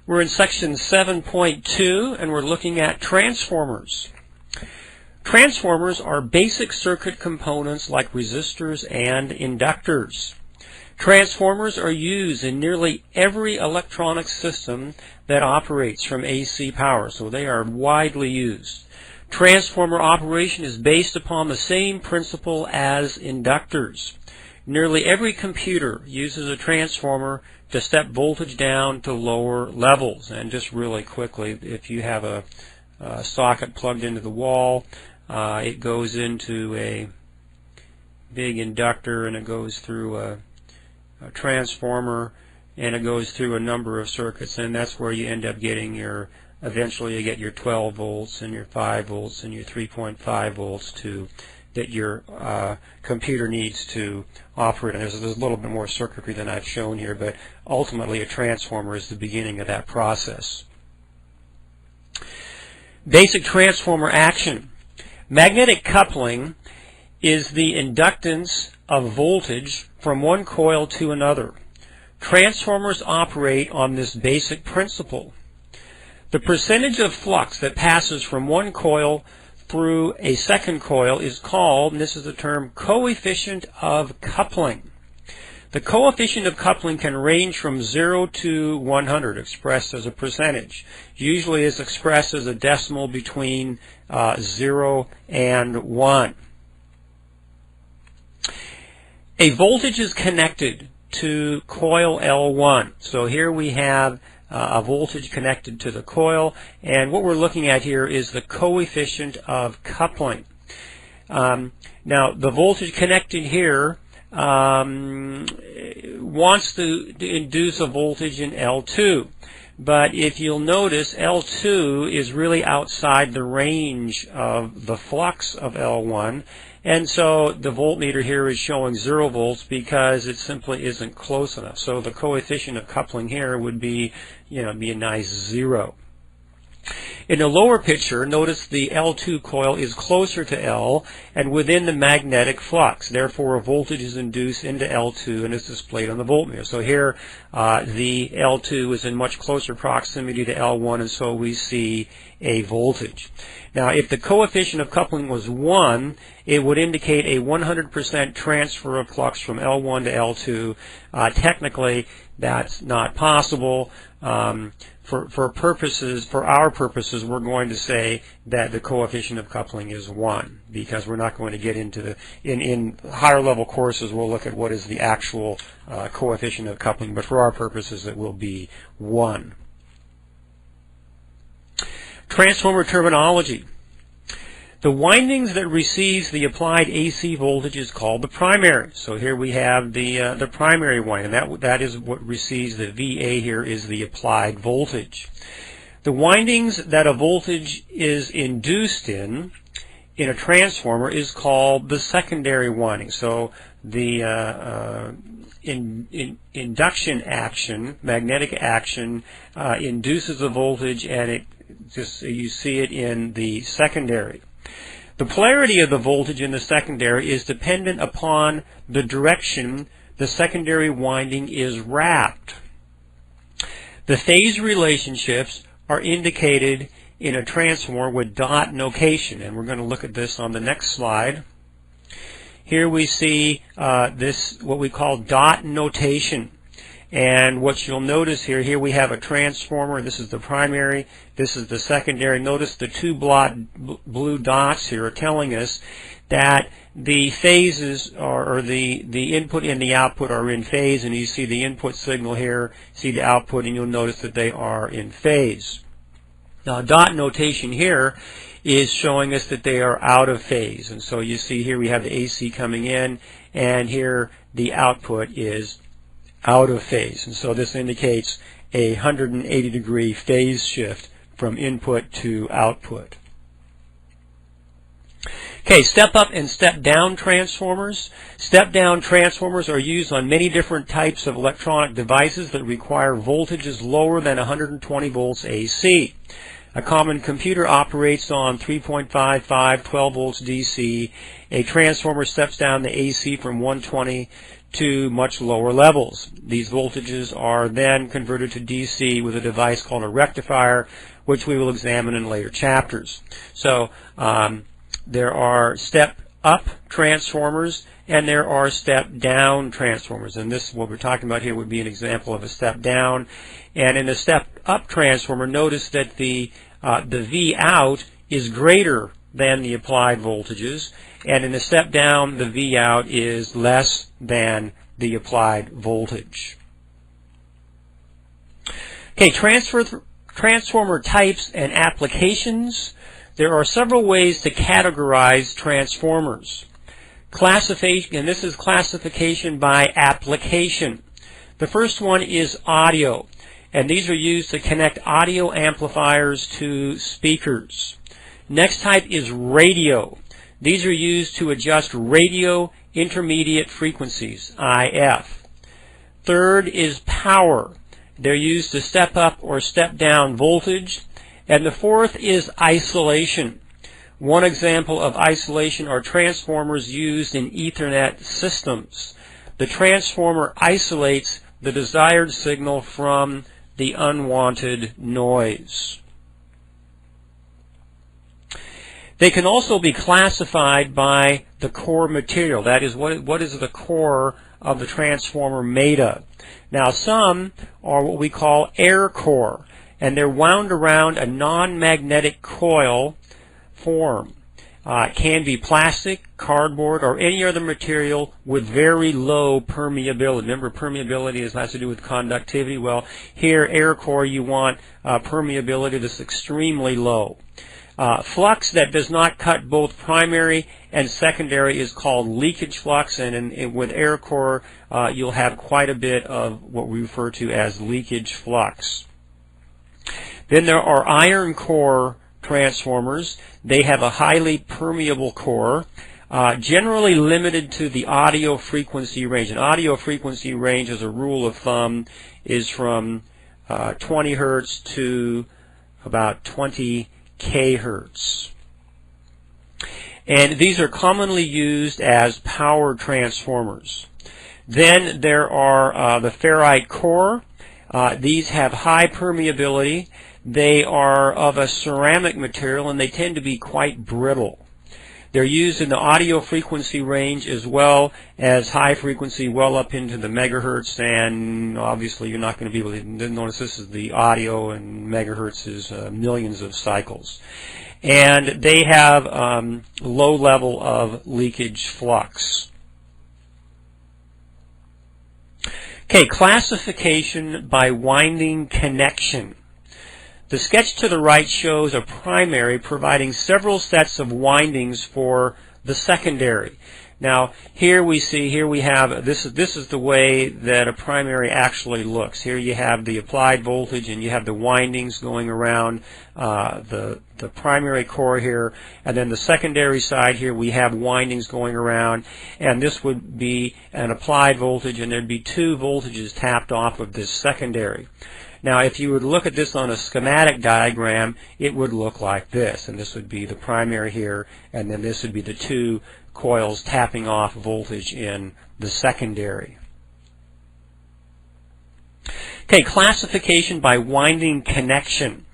We're in section 7.2 and we're looking at transformers. Transformers are basic circuit components like resistors and inductors. Transformers are used in nearly every electronic system that operates from AC power, so they are widely used. Transformer operation is based upon the same principle as inductors. Nearly every computer uses a transformer to step voltage down to lower levels. And just really quickly, if you have a socket plugged into the wall, it goes into a big inductor and it goes through a transformer and it goes through a number of circuits, and that's where you end up getting your, eventually you get your 12 volts and your 5 volts and your 3.5 volts that your computer needs to operate. And there's a little bit more circuitry than I've shown here, but ultimately a transformer is the beginning of that process. Basic transformer action. Magnetic coupling is the inductance of voltage from one coil to another. Transformers operate on this basic principle. The percentage of flux that passes from one coil through a second coil is called, and this is the term, coefficient of coupling. The coefficient of coupling can range from 0 to 100, expressed as a percentage. Usually is expressed as a decimal between 0 and 1. A voltage is connected to coil L1. So here we have a voltage connected to the coil, and what we're looking at here is the coefficient of coupling. Now the voltage connected here wants to induce a voltage in L2, but if you'll notice, L2 is really outside the range of the flux of L1, and so the voltmeter here is showing 0 volts because it simply isn't close enough. So the coefficient of coupling here would be, be a nice 0. In the lower picture, notice the L2 coil is closer to L and within the magnetic flux. Therefore, a voltage is induced into L2 and is displayed on the voltmeter. So here, the L2 is in much closer proximity to L1, and so we see a voltage. Now, if the coefficient of coupling was 1, it would indicate a 100% transfer of flux from L1 to L2. Technically, that's not possible. For our purposes, we're going to say that the coefficient of coupling is 1, because we're not going to get into the, in higher level courses, we'll look at what is the actual coefficient of coupling, but for our purposes it will be 1. Transformer terminology. The windings that receives the applied AC voltage is called the primary. So here we have the primary winding. That is what receives the VA here is the applied voltage. The windings that a voltage is induced in a transformer is called the secondary winding. So the induction action, magnetic action, induces a voltage, and it just you see it in the secondary. The polarity of the voltage in the secondary is dependent upon the direction the secondary winding is wrapped. The phase relationships are indicated in a transformer with dot notation, and we're going to look at this on the next slide. Here we see this, what we call dot notation. And what you'll notice here we have a transformer. This is the primary. This is the secondary. Notice the two blue dots here are telling us that the phases or the input and the output are in phase. And you see the input signal here, see the output, and you'll notice that they are in phase. Now, dot notation here is showing us that they are out of phase. And so you see here we have the AC coming in, and here the output is out of phase. And so this indicates a 180-degree phase shift from input to output. Okay, step-up and step-down transformers. Step-down transformers are used on many different types of electronic devices that require voltages lower than 120 volts AC. A common computer operates on 3.55, 12 volts DC. A transformer steps down the AC from 120 to much lower levels. These voltages are then converted to DC with a device called a rectifier, which we will examine in later chapters. So there are step-up transformers and there are step-down transformers. And this, what we're talking about here, would be an example of a step-down. And in a step-up transformer, notice that the V out is greater than the applied voltages, and in a step down the V out is less than the applied voltage. Okay, transformer types and applications. There are several ways to categorize transformers. Classification, and this is classification by application. The first one is audio, and these are used to connect audio amplifiers to speakers. Next type is radio. These are used to adjust radio intermediate frequencies, IF. Third is power. They're used to step up or step down voltage. And the fourth is isolation. One example of isolation are transformers used in Ethernet systems. The transformer isolates the desired signal from the unwanted noise. They can also be classified by the core material. That is, what is the core of the transformer made of? Now, some are what we call air core, and they're wound around a non-magnetic coil form. It can be plastic, cardboard, or any other material with very low permeability. Remember, permeability has to do with conductivity. Well, here, air core, you want permeability that's extremely low. Flux that does not cut both primary and secondary is called leakage flux, and with air core you'll have quite a bit of what we refer to as leakage flux. Then there are iron core transformers. They have a highly permeable core, generally limited to the audio frequency range. An audio frequency range, as a rule of thumb, is from 20 hertz to about 20 kHz. And these are commonly used as power transformers. Then there are the ferrite core. These have high permeability. They are of a ceramic material and they tend to be quite brittle. They're used in the audio frequency range as well as high frequency, well up into the megahertz, and obviously you're not going to be able to notice this is the audio, and megahertz is millions of cycles. And they have low level of leakage flux. Okay, classification by winding connection. The sketch to the right shows a primary providing several sets of windings for the secondary. Now, here we have, this is the way that a primary actually looks. Here you have the applied voltage and you have the windings going around the primary core here, and then the secondary side here we have windings going around, and this would be an applied voltage, and there'd be two voltages tapped off of this secondary. Now, if you would look at this on a schematic diagram, it would look like this, and this would be the primary here, and then this would be the two coils tapping off voltage in the secondary. Okay, classification by winding connection.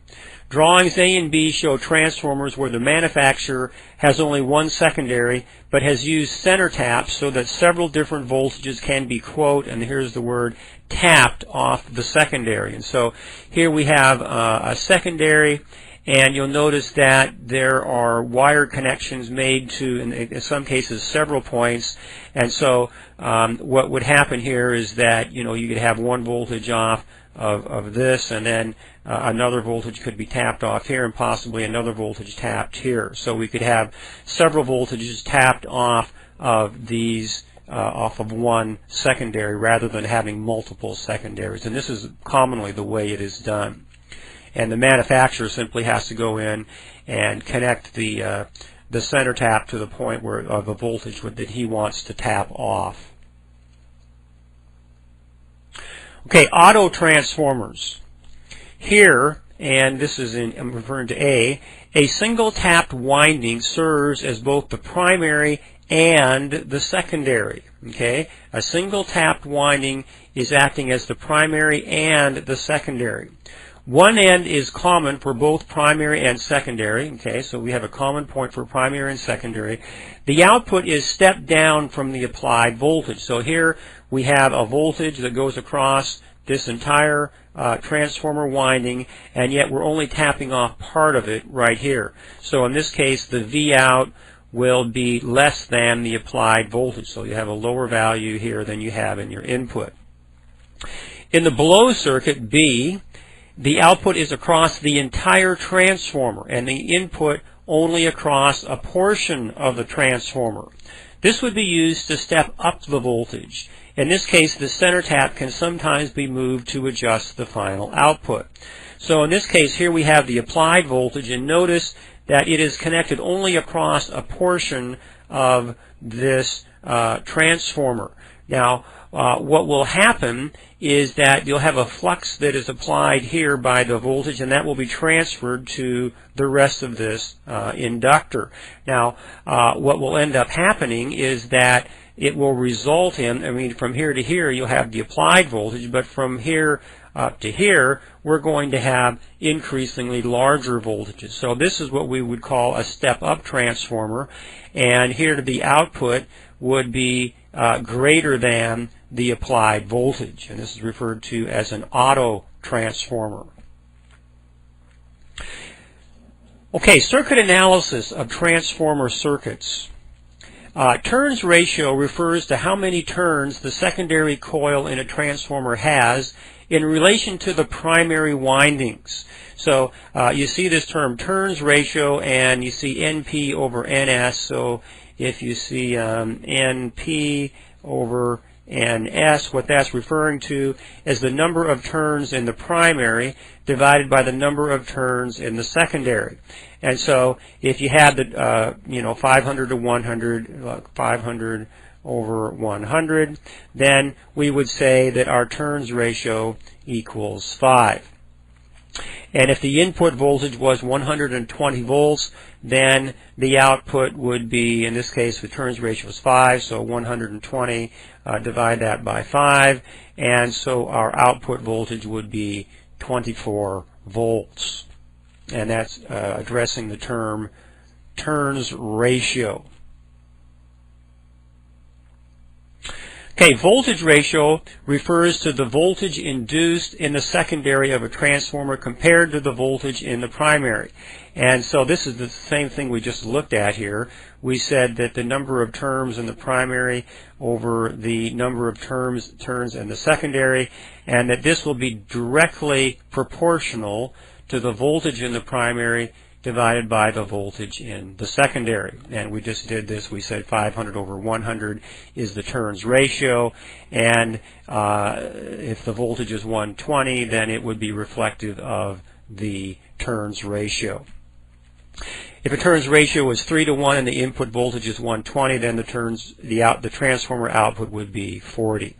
Drawings A and B show transformers where the manufacturer has only one secondary but has used center taps so that several different voltages can be, quote, and here's the word, tapped off the secondary. And so here we have a secondary, and you'll notice that there are wire connections made to, in some cases, several points. And so what would happen here is that, you could have one voltage off of this, and then another voltage could be tapped off here, and possibly another voltage tapped here. So we could have several voltages tapped off of these, off of one secondary, rather than having multiple secondaries. And this is commonly the way it is done. And the manufacturer simply has to go in and connect the center tap to the point where of a voltage that he wants to tap off. Okay, auto transformers. Here, and this is I'm referring to A single tapped winding serves as both the primary and the secondary. Okay, a single tapped winding is acting as the primary and the secondary. One end is common for both primary and secondary. Okay, so we have a common point for primary and secondary. The output is stepped down from the applied voltage. So here we have a voltage that goes across this entire transformer winding, and yet we're only tapping off part of it right here. So in this case, the V out will be less than the applied voltage. So you have a lower value here than you have in your input. In the below circuit, B, the output is across the entire transformer and the input only across a portion of the transformer. This would be used to step up the voltage. In this case, the center tap can sometimes be moved to adjust the final output. So in this case, here we have the applied voltage, and notice that it is connected only across a portion of this transformer. Now, what will happen is that you'll have a flux that is applied here by the voltage, and that will be transferred to the rest of this inductor. Now, what will end up happening is that it will result in, from here to here you'll have the applied voltage, but from here up to here we're going to have increasingly larger voltages. So this is what we would call a step-up transformer, and here to the output would be greater than the applied voltage, and this is referred to as an auto transformer. Okay, circuit analysis of transformer circuits. Turns ratio refers to how many turns the secondary coil in a transformer has in relation to the primary windings. So you see this term turns ratio, and you see NP over NS. So if you see NP over NS, what that's referring to is the number of turns in the primary divided by the number of turns in the secondary. And so if you had the 500 to 100, 500 over 100, then we would say that our turns ratio equals 5. And if the input voltage was 120 volts, then the output would be, in this case, the turns ratio is 5, so 120, divide that by 5, and so our output voltage would be 24 volts. And that's addressing the term turns ratio. Okay, voltage ratio refers to the voltage induced in the secondary of a transformer compared to the voltage in the primary. And so this is the same thing we just looked at here. We said that the number of terms in the primary over the number of turns in the secondary, and that this will be directly proportional to the voltage in the primary divided by the voltage in the secondary. And we just did this. We said 500 over 100 is the turns ratio, and if the voltage is 120, then it would be reflective of the turns ratio. If a turns ratio is 3 to 1 and the input voltage is 120, then the transformer output would be 40.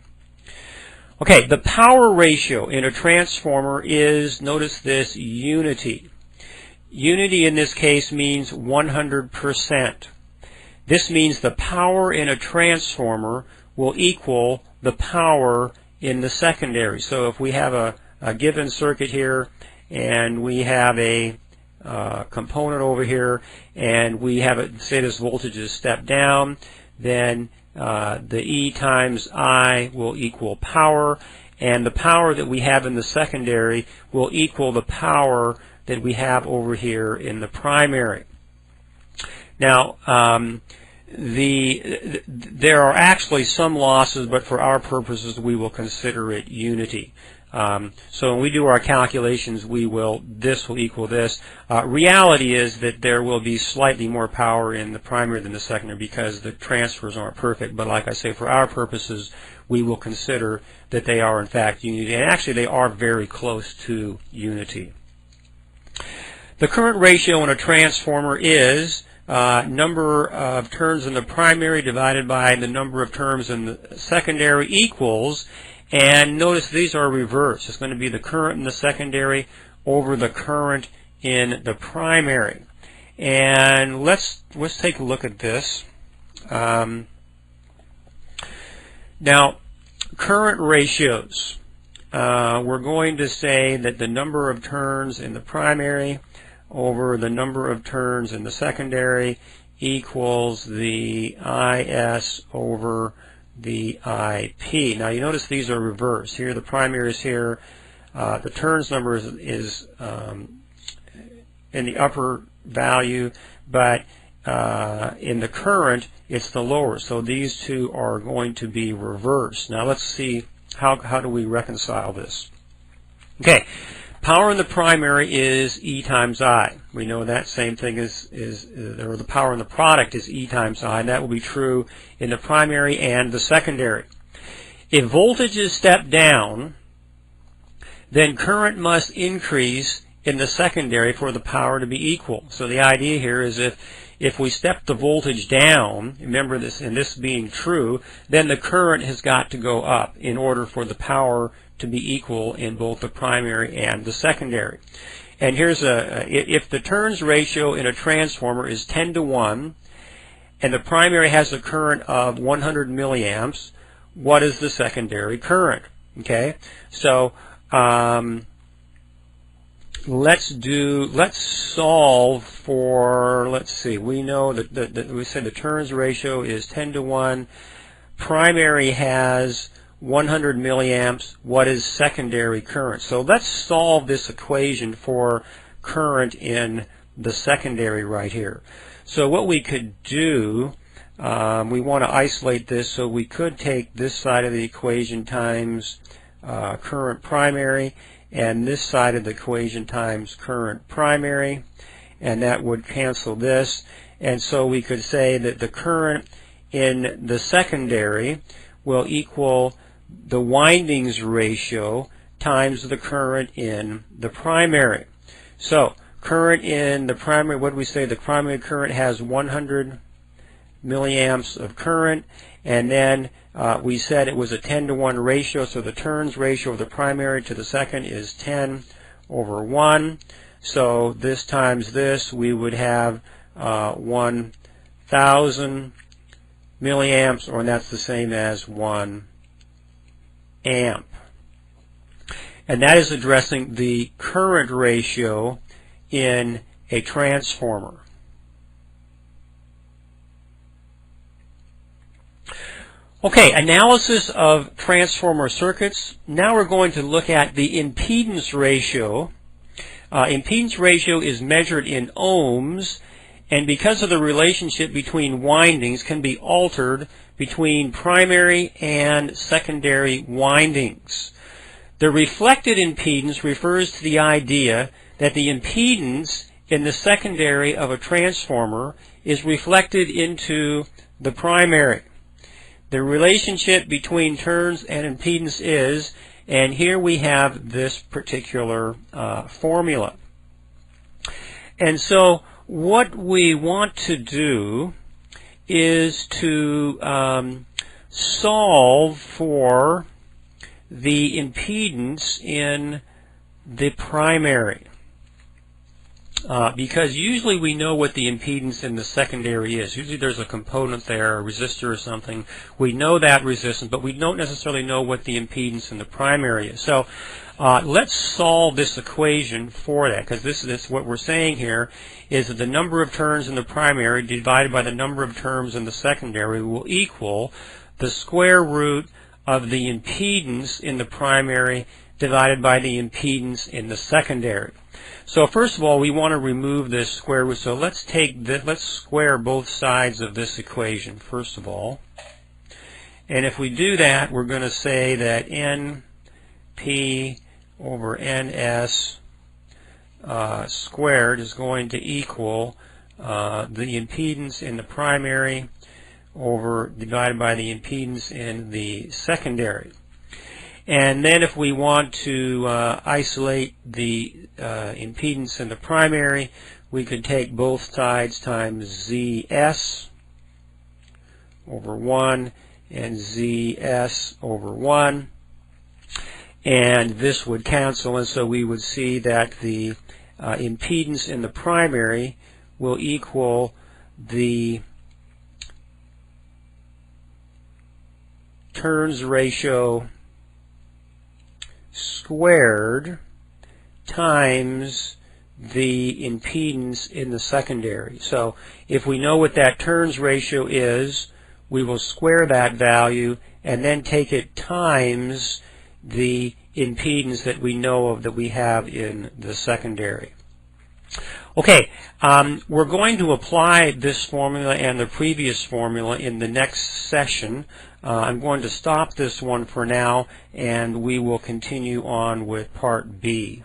Okay, the power ratio in a transformer is, notice this, unity. Unity in this case means 100%. This means the power in a transformer will equal the power in the secondary. So if we have a given circuit here, and we have a component over here, and we have it, say this voltage is step down, then the E times I will equal power, and the power that we have in the secondary will equal the power that we have over here in the primary. Now, there are actually some losses, but for our purposes we will consider it unity. So when we do our calculations, this will equal this. Reality is that there will be slightly more power in the primary than the secondary because the transfers aren't perfect, but like I say, for our purposes we will consider that they are in fact unity, and actually they are very close to unity. The current ratio in a transformer is number of turns in the primary divided by the number of turns in the secondary equals, and notice these are reversed. It's going to be the current in the secondary over the current in the primary. And let's take a look at this. Now, current ratios. We're going to say that the number of turns in the primary over the number of turns in the secondary equals the IS over the IP. Now you notice these are reversed. Here the primary is here. The turns number is in the upper value, but in the current it's the lower. So these two are going to be reversed. Now let's see how do we reconcile this. Okay, power in the primary is E times I. We know that same thing or the power in the product is E times I, and that will be true in the primary and the secondary. If voltage is stepped down, then current must increase in the secondary for the power to be equal. So the idea here is if we step the voltage down, remember this, and this being true, then the current has got to go up in order for the power to be equal in both the primary and the secondary. And here's if the turns ratio in a transformer is 10 to 1 and the primary has a current of 100 milliamps, what is the secondary current? Okay, so let's solve for, let's see, we know that we said the turns ratio is 10 to 1. Primary has 100 milliamps. What is secondary current? So let's solve this equation for current in the secondary right here. So what we could do, we want to isolate this, so we could take this side of the equation times current primary, and this side of the equation times current primary, and that would cancel this. And so we could say that the current in the secondary will equal the windings ratio times the current in the primary. So current in the primary, what do we say? The primary current has 100 milliamps of current, and then we said it was a 10 to 1 ratio, so the turns ratio of the primary to the second is 10 over 1. So this times this, we would have 1,000 milliamps, and that's the same as 1 amp. And that is addressing the current ratio in a transformer. Okay, analysis of transformer circuits. Now we're going to look at the impedance ratio. Impedance ratio is measured in ohms, and because of the relationship between windings can be altered between primary and secondary windings. The reflected impedance refers to the idea that the impedance in the secondary of a transformer is reflected into the primary. The relationship between turns and impedance is, and here we have this particular formula. And so what we want to do is to solve for the impedance in the primary. Because usually we know what the impedance in the secondary is. Usually there's a component there, a resistor or something. We know that resistance, but we don't necessarily know what the impedance in the primary is. So let's solve this equation for that, because this is what we're saying here is that the number of turns in the primary divided by the number of turns in the secondary will equal the square root of the impedance in the primary divided by the impedance in the secondary. So first of all, we want to remove this square root. So let's square both sides of this equation first of all. And if we do that, we're going to say that NP over NS squared is going to equal the impedance in the primary divided by the impedance in the secondary. And then if we want to isolate the impedance in the primary, we could take both sides times ZS over 1 and ZS over 1. And this would cancel, and so we would see that the impedance in the primary will equal the turns ratio squared times the impedance in the secondary. So if we know what that turns ratio is, we will square that value and then take it times the impedance that we know of that we have in the secondary. Okay, we're going to apply this formula and the previous formula in the next session. I'm going to stop this one for now, and we will continue on with part B.